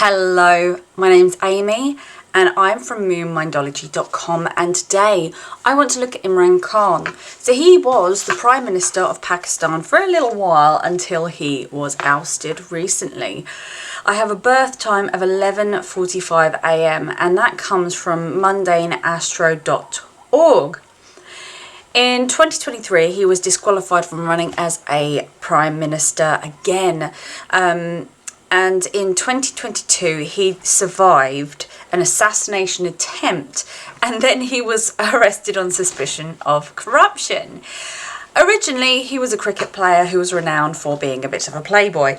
Hello, my name's Amy and I'm from moonmindology.com, and today I want to look at Imran Khan. So he was the Prime Minister of Pakistan for a little while until he was ousted recently. I have a birth time of 11:45 a.m. and that comes from mundaneastro.org. In 2023, he was disqualified from running as a Prime Minister again. And in 2022, he survived an assassination attempt, and then he was arrested on suspicion of corruption. Originally, he was a cricket player who was renowned for being a bit of a playboy,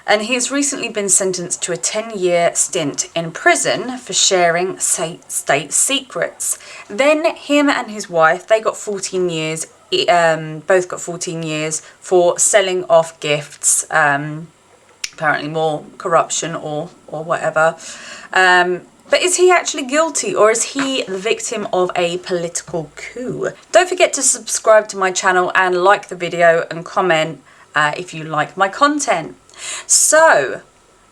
and he's recently been sentenced to a 10-year stint in prison for sharing state secrets. Then him and his wife, they got 14 years, both got 14 years for selling off gifts, apparently more corruption or whatever. But is he actually guilty, or is he the victim of a political coup? Don't forget to subscribe to my channel and like the video and comment if you like my content. So,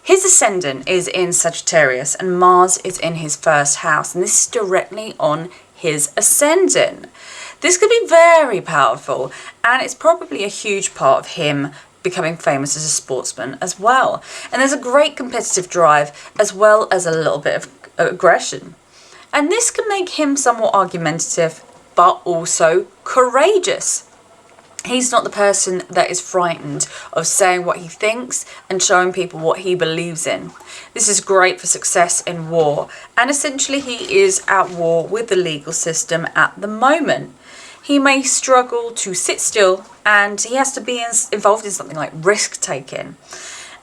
his ascendant is in Sagittarius and Mars is in his first house, and this is directly on his ascendant. This could be very powerful, and it's probably a huge part of him becoming famous as a sportsman as well. And there's a great competitive drive as well as a little bit of aggression. And this can make him somewhat argumentative, but also courageous. He's not the person that is frightened of saying what he thinks and showing people what he believes in. This is great for success in war, and essentially he is at war with the legal system at the moment. He may struggle to sit still, and he has to be involved in something like risk-taking.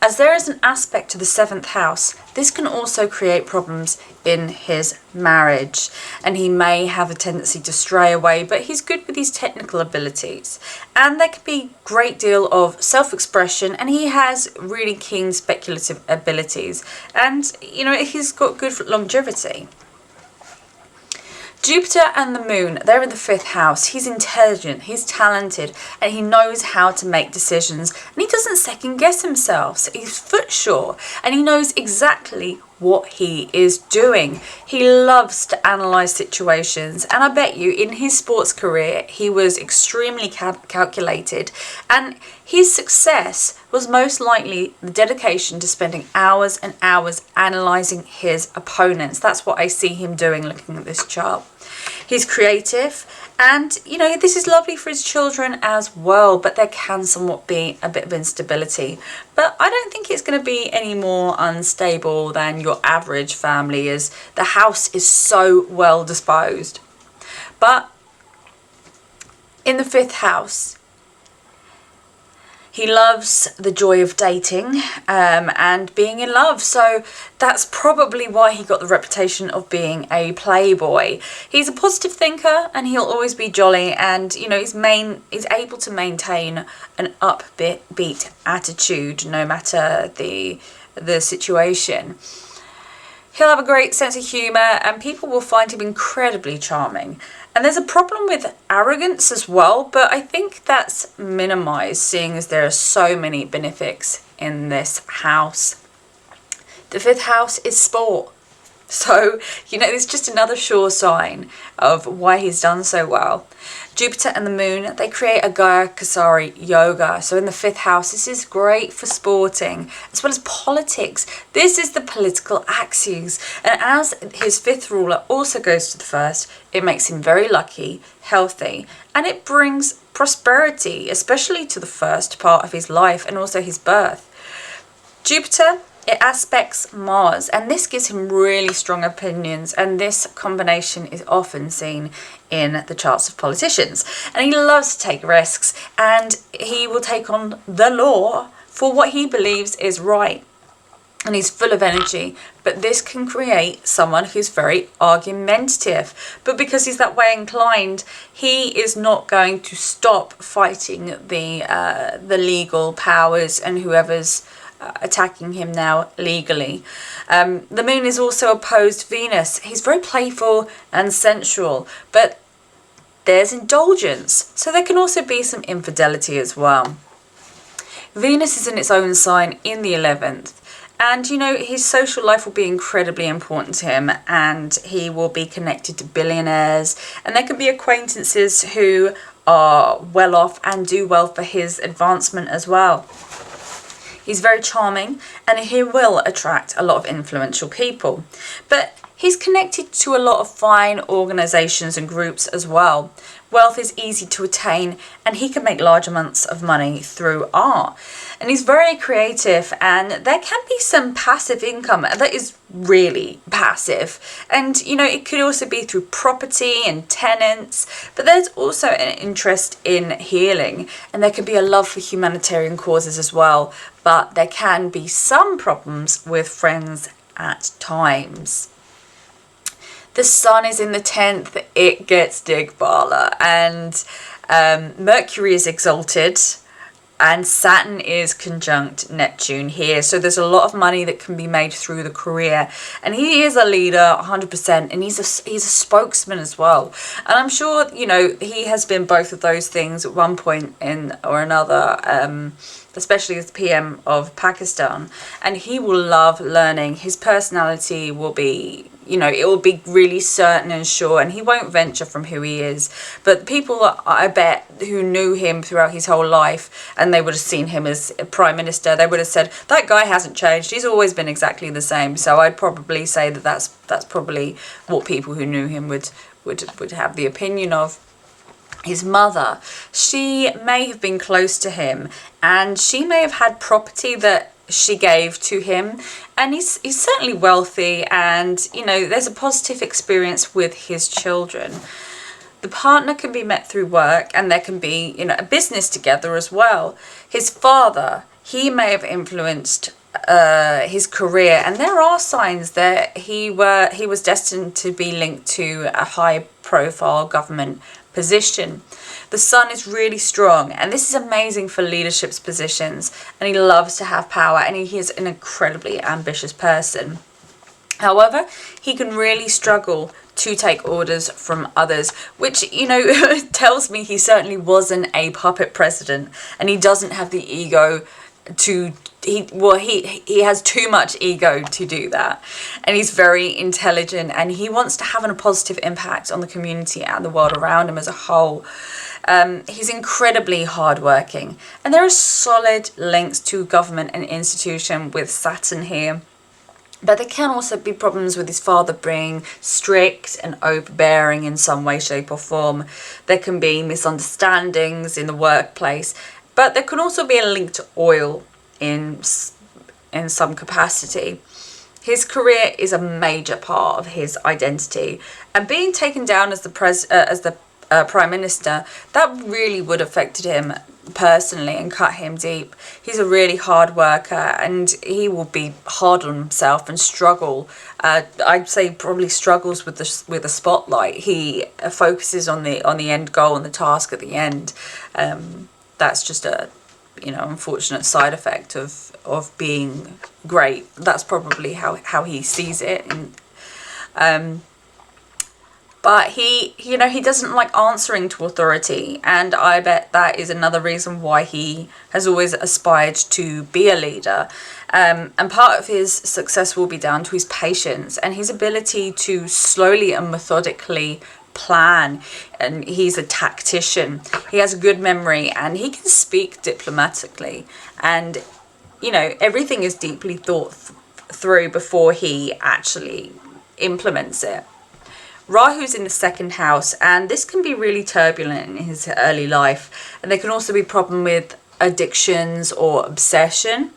As there is an aspect to the 7th house, this can also create problems in his marriage, and he may have a tendency to stray away, but he's good with his technical abilities. And there can be a great deal of self-expression, and he has really keen speculative abilities, and he's got good longevity. Jupiter and the Moon, they're in the 5th house. He's intelligent, he's talented, and he knows how to make decisions. And he doesn't second guess himself. So he's footsure, and he knows exactly what he is doing. He loves to analyse situations, and I bet you in his sports career he was extremely calculated, and his success was most likely the dedication to spending hours and hours analysing his opponents. That's what I see him doing looking at this chart. He's creative, and this is lovely for his children as well, but there can somewhat be a bit of instability. But I don't think it's going to be any more unstable than your average family, as the house is so well disposed. But in the 5th house, he loves the joy of dating and being in love. So that's probably why he got the reputation of being a playboy. He's a positive thinker, and he'll always be jolly, and he's able to maintain an upbeat attitude no matter the situation. He'll have a great sense of humour, and people will find him incredibly charming. And there's a problem with arrogance as well, but I think that's minimised, seeing as there are so many benefics in this house. The 5th house is sport. So, it's just another sure sign of why he's done so well. Jupiter and the Moon, they create a Gaia Kasari yoga. So in the 5th house, this is great for sporting as well as politics. This is the political axis. And as his 5th ruler also goes to the 1st, it makes him very lucky, healthy, and it brings prosperity, especially to the first part of his life and also his birth. Jupiter, it aspects Mars, and this gives him really strong opinions, and this combination is often seen in the charts of politicians. And he loves to take risks, and he will take on the law for what he believes is right. And he's full of energy, but this can create someone who's very argumentative. But because he's that way inclined, he is not going to stop fighting the legal powers and whoever's attacking him now legally. The Moon is also opposed Venus. He's very playful and sensual, but there's indulgence, so there can also be some infidelity as well. Venus is in its own sign in the 11th, And, you know, his social life will be incredibly important to him, and he will be connected to billionaires, and there can be acquaintances who are well off and do well for his advancement as well. He's very charming, and he will attract a lot of influential people. But he's connected to a lot of fine organisations and groups as well. Wealth is easy to attain, and he can make large amounts of money through art. And he's very creative, and there can be some passive income that is really passive. And, you know, it could also be through property and tenants, but there's also an interest in healing, and there can be a love for humanitarian causes as well. But there can be some problems with friends at times. The sun is in the 10th, it gets Digbala, and Mercury is exalted, and Saturn is conjunct Neptune here. So there's a lot of money that can be made through the career, and he is a leader 100%, and he's a spokesman as well. And I'm sure, you know, he has been both of those things at one point in or another, especially as PM of Pakistan, and he will love learning. His personality will be, you know, it will be really certain and sure, and he won't venture from who he is. But people, I bet, who knew him throughout his whole life, and they would have seen him as a prime minister, they would have said, that guy hasn't changed, he's always been exactly the same. So I'd probably say that that's probably what people who knew him would have the opinion of. His mother, she may have been close to him, and she may have had property that she gave to him, and he's certainly wealthy, and, you know, there's a positive experience with his children. The partner can be met through work, and there can be, you know, a business together as well. His father, he may have influenced his career, and there are signs that he was destined to be linked to a high profile government position. The sun is really strong, and this is amazing for leadership positions, and he loves to have power, and he is an incredibly ambitious person. However, he can really struggle to take orders from others, which, you know, tells me he certainly wasn't a puppet president, and he doesn't have the ego to he has too much ego to do that, and he's very intelligent, and he wants to have a positive impact on the community and the world around him as a whole. He's incredibly hardworking, and there are solid links to government and institution with Saturn here. But there can also be problems with his father being strict and overbearing in some way, shape or form. There can be misunderstandings in the workplace, but there can also be a link to oil in some capacity. His career is a major part of his identity, and being taken down as the prime minister, that really would have affected him personally and cut him deep. He's a really hard worker, and he will be hard on himself and struggle. I'd say probably struggles with the spotlight. He focuses on the end goal and the task at the end. That's just a, you know, unfortunate side effect of being great. That's probably how he sees it. And but he, you know, he doesn't like answering to authority, and I bet that is another reason why he has always aspired to be a leader. And part of his success will be down to his patience and his ability to slowly and methodically plan. And he's a tactician. He has a good memory, and he can speak diplomatically, and, you know, everything is deeply thought through before he actually implements it. Rahu's in the second house, and this can be really turbulent in his early life, and there can also be problem with addictions or obsession,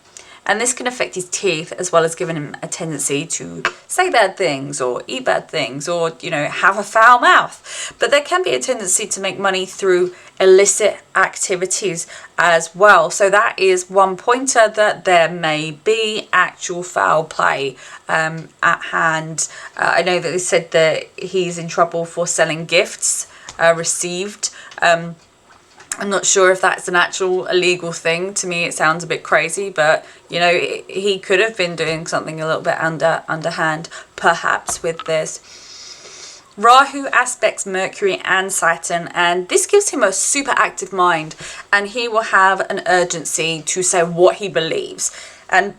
and this can affect his teeth, as well as giving him a tendency to say bad things or eat bad things, or, you know, have a foul mouth. But there can be a tendency to make money through illicit activities as well. So that is one pointer, that there may be actual foul play at hand. I know that they said that he's in trouble for selling gifts received. I'm not sure if that's an actual illegal thing. To me, it sounds a bit crazy, but, you know, he could have been doing something a little bit underhand, perhaps, with this. Rahu aspects Mercury and Saturn, and this gives him a super active mind, and he will have an urgency to say what he believes. And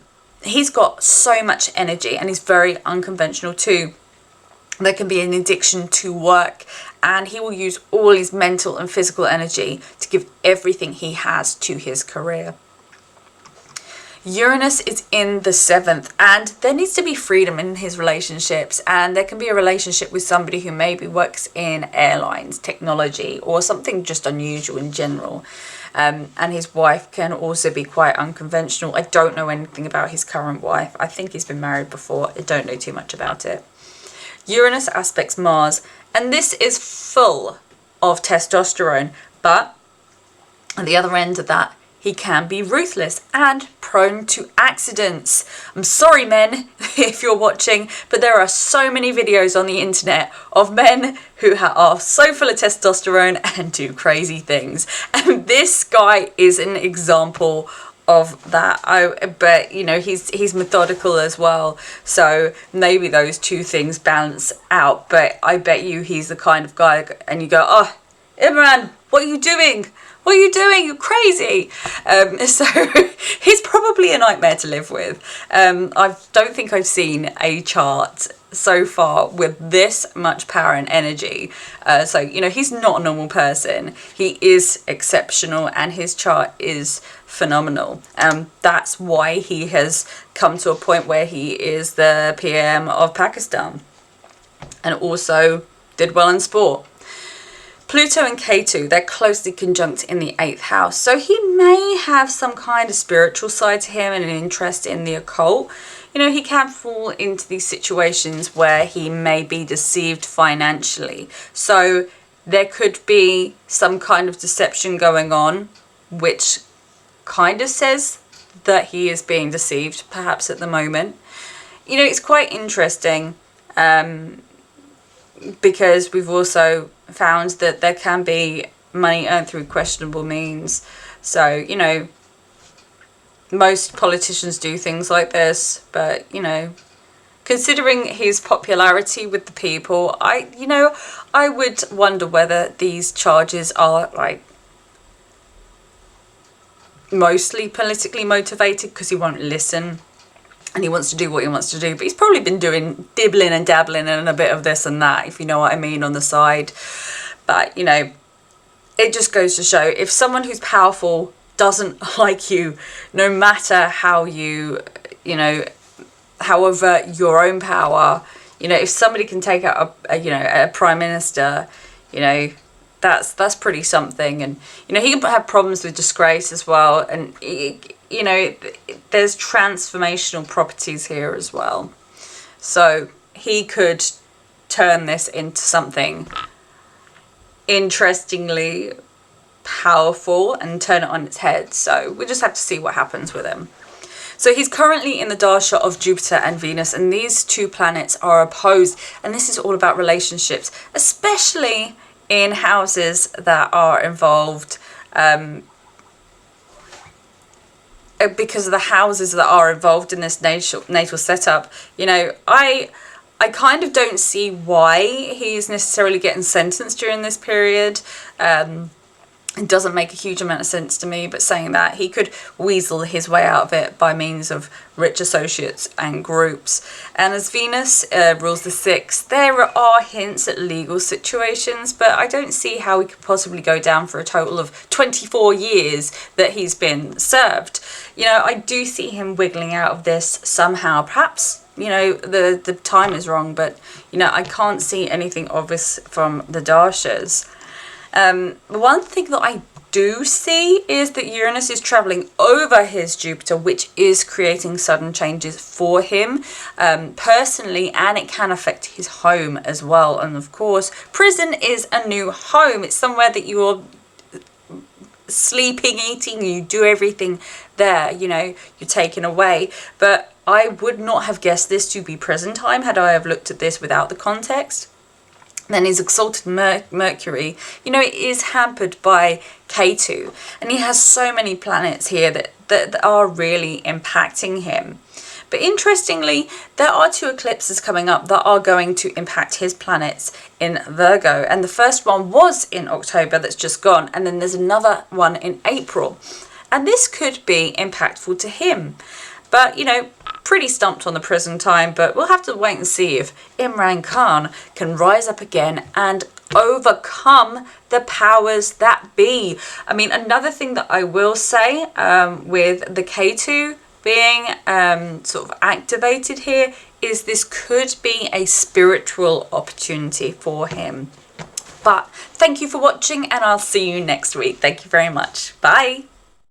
he's got so much energy and he's very unconventional too. There can be an addiction to work, and he will use all his mental and physical energy to give everything he has to his career. Uranus is in the 7th, and there needs to be freedom in his relationships, and there can be a relationship with somebody who maybe works in airlines, technology, or something just unusual in general. And his wife can also be quite unconventional. I don't know anything about his current wife. I think he's been married before. I don't know too much about it. Uranus aspects Mars, and this is full of testosterone, but at the other end of that, he can be ruthless and prone to accidents. I'm sorry, men, if you're watching, but there are so many videos on the internet of men who are so full of testosterone and do crazy things. And this guy is an example of that. But you know, he's methodical as well, so maybe those two things balance out. But I bet you he's the kind of guy, and you go, oh, Imran, what are you doing? What are you doing? You're crazy. So he's probably a nightmare to live with. I don't think I've seen a chart so far with this much power and energy. So, you know, he's not a normal person. He is exceptional, and his chart is phenomenal. That's why he has come to a point where he is the PM of Pakistan, and also did well in sport. Pluto and Ketu, they're closely conjunct in the 8th house. So he may have some kind of spiritual side to him and an interest in the occult. You know, he can fall into these situations where he may be deceived financially. So there could be some kind of deception going on, which kind of says that he is being deceived, perhaps at the moment. You know, it's quite interesting because we've also found that there can be money earned through questionable means. So, you know, most politicians do things like this, but, you know, considering his popularity with the people, I would wonder whether these charges are, like, mostly politically motivated, because he won't listen and he wants to do what he wants to do. But he's probably been doing dibbling and dabbling and a bit of this and that, if you know what I mean, on the side. But, you know, it just goes to show, if someone who's powerful doesn't like you, no matter how you know, however your own power, you know, if somebody can take out a prime minister, you know, that's pretty something. And, you know, he can have problems with disgrace as well. And, you know, there's transformational properties here as well. So he could turn this into something interestingly powerful and turn it on its head. So we'll just have to see what happens with him. So he's currently in the dasha of Jupiter and Venus, and these two planets are opposed. And this is all about relationships, especially in houses that are involved, because of the houses that are involved in this natal setup. You know, I kind of don't see why he's necessarily getting sentenced during this period. It doesn't make a huge amount of sense to me, but saying that, he could weasel his way out of it by means of rich associates and groups. And as Venus rules the 6th, there are hints at legal situations, but I don't see how he could possibly go down for a total of 24 years that he's been served. You know, I do see him wiggling out of this somehow. Perhaps, you know, the time is wrong, but, you know, I can't see anything obvious from the dashas. One thing that I do see is that Uranus is traveling over his Jupiter, which is creating sudden changes for him personally, and it can affect his home as well. And of course, prison is a new home. It's somewhere that you're sleeping, eating, you do everything there, you know, you're taken away. But I would not have guessed this to be prison time had I have looked at this without the context. Then his exalted Mercury, you know, it is hampered by Ketu, and he has so many planets here that are really impacting him. But interestingly, there are 2 eclipses coming up that are going to impact his planets in Virgo. And the first one was in October, that's just gone. And then there's another one in April. And this could be impactful to him. But, you know, pretty stumped on the present time, but we'll have to wait and see if Imran Khan can rise up again and overcome the powers that be. I mean, another thing that I will say with the K2 being sort of activated here is this could be a spiritual opportunity for him. But thank you for watching, and I'll see you next week. Thank you very much. Bye.